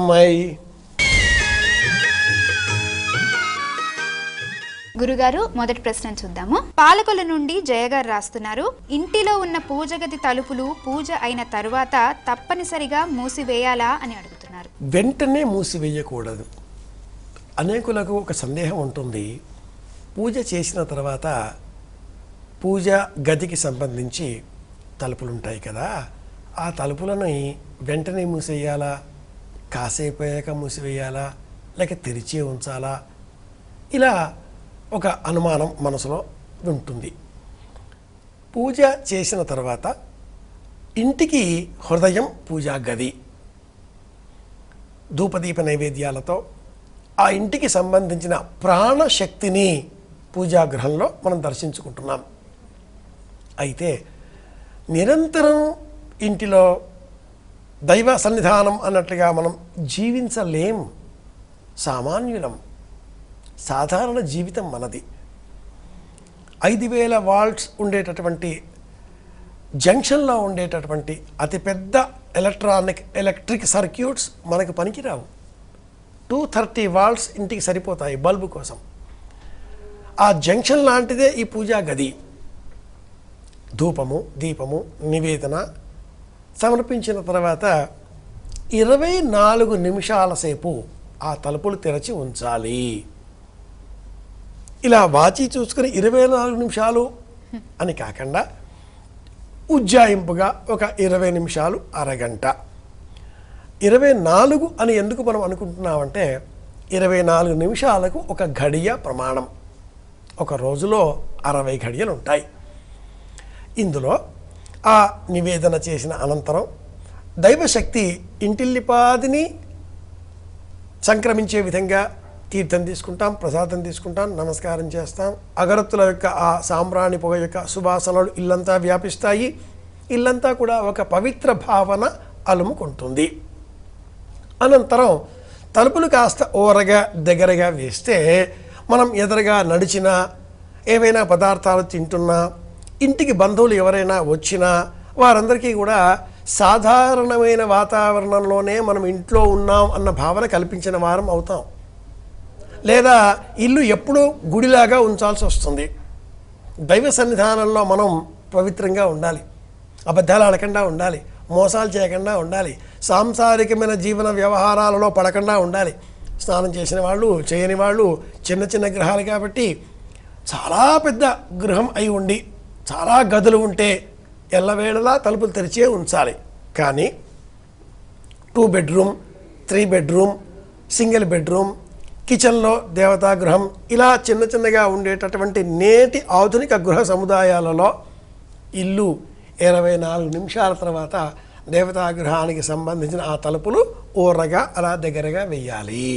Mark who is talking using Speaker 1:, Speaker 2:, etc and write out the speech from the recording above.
Speaker 1: అమ్మాయి
Speaker 2: గురుగారు మొదటి ప్రశ్న చూద్దాము. పాలకొల నుండి జయగారు రాస్తున్నారు, ఇంటిలో ఉన్న పూజ గది తలుపులు పూజ అయిన తరువాత తప్పనిసరిగా మూసివేయాలా అని అడుగుతున్నారు.
Speaker 1: వెంటనే మూసివేయకూడదు. అనేకులకు ఒక సందేహం ఉంటుంది, పూజ చేసిన తర్వాత పూజ గదికి సంబంధించి తలుపులు ఉంటాయి కదా, ఆ తలుపులను వెంటనే మూసేయాలా, కాసేపు అయ్యాక మూసివేయాలా, లేక తెరిచే ఉంచాలా, ఇలా ఒక అనుమానం మనసులో ఉంటుంది. పూజ చేసిన తర్వాత ఇంటికి హృదయం పూజా గది. ధూపదీప నైవేద్యాలతో ఆ ఇంటికి సంబంధించిన ప్రాణశక్తిని పూజాగృహంలో మనం దర్శించుకుంటున్నాం. అయితే నిరంతరం ఇంటిలో దైవ సన్నిధానం అన్నట్లుగా మనం జీవించలేం. సామాన్యులం, సాధారణ జీవితం మనది. 5000 వాల్ట్స్ ఉండేటటువంటి జంక్షన్లో ఉండేటటువంటి అతిపెద్ద ఎలక్ట్రిక్ సర్క్యూట్స్ మనకు పనికిరావు. 230 వాల్ట్స్ ఇంటికి సరిపోతాయి బల్బు కోసం. ఆ జంక్షన్ లాంటిదే ఈ పూజా గది. ధూపము, దీపము, నివేదన సమర్పించిన తర్వాత 24 నిమిషాల సేపు ఆ తలుపులు తెరచి ఉంచాలి. ఇలా వాచి చూసుకుని 24 నిమిషాలు అని కాకుండా ఉజ్జాయింపుగా ఒక 20 నిమిషాలు, అరగంట. 24 అని ఎందుకు మనం అనుకుంటున్నామంటే 24 నిమిషాలకు ఒక ఘడియ ప్రమాణం. ఒక రోజులో 60 ఘడియలు ఉంటాయి. ఇందులో ఆ నివేదన చేసిన అనంతరం దైవశక్తి ఇంటిల్లిపాదిని సంక్రమించే విధంగా తీర్థం తీసుకుంటాం, ప్రసాదం తీసుకుంటాం, నమస్కారం చేస్తాం. అగరత్తుల యొక్క ఆ సాంబ్రాణి పొగ యొక్క సువాసనలు ఇల్లంతా వ్యాపిస్తాయి. ఇల్లంతా కూడా ఒక పవిత్ర భావన అలుముకుంటుంది. అనంతరం తలుపులు కాస్త ఓరగా దగ్గరగా వేస్తే మనం ఎదురుగా నడిచినా, ఏవైనా పదార్థాలు తింటున్నా, ఇంటికి బంధువులు ఎవరైనా వచ్చినా వారందరికీ కూడా సాధారణమైన వాతావరణంలోనే మనం ఇంట్లో ఉన్నాం అన్న భావన కల్పించిన వారం అవుతాం. లేదా ఇల్లు ఎప్పుడూ గుడిలాగా ఉంచాల్సి వస్తుంది. దైవ సన్నిధానంలో మనం పవిత్రంగా ఉండాలి, అబద్ధాలు ఆడకుండా ఉండాలి, మోసాలు చేయకుండా ఉండాలి, సాంసారికమైన జీవన వ్యవహారాలలో పడకుండా ఉండాలి. స్నానం చేసిన వాళ్ళు, చేయని వాళ్ళు చిన్న చిన్న గృహాలు కాబట్టి చాలా పెద్ద గృహం అయి ఉండి చాలా గదులు ఉంటే ఎల్లవేళలా తలుపులు తెరిచే ఉంచాలి. కానీ 2 బెడ్రూమ్, 3 బెడ్రూమ్, సింగిల్ బెడ్రూమ్, కిచెన్లో దేవతాగృహం, ఇలా చిన్న చిన్నగా ఉండేటటువంటి నేటి ఆధునిక గృహ సముదాయాలలో ఇల్లు 24 నిమిషాల తర్వాత దేవతాగృహానికి సంబంధించిన ఆ తలుపులు ఊరగా అలా దగ్గరగా వేయాలి.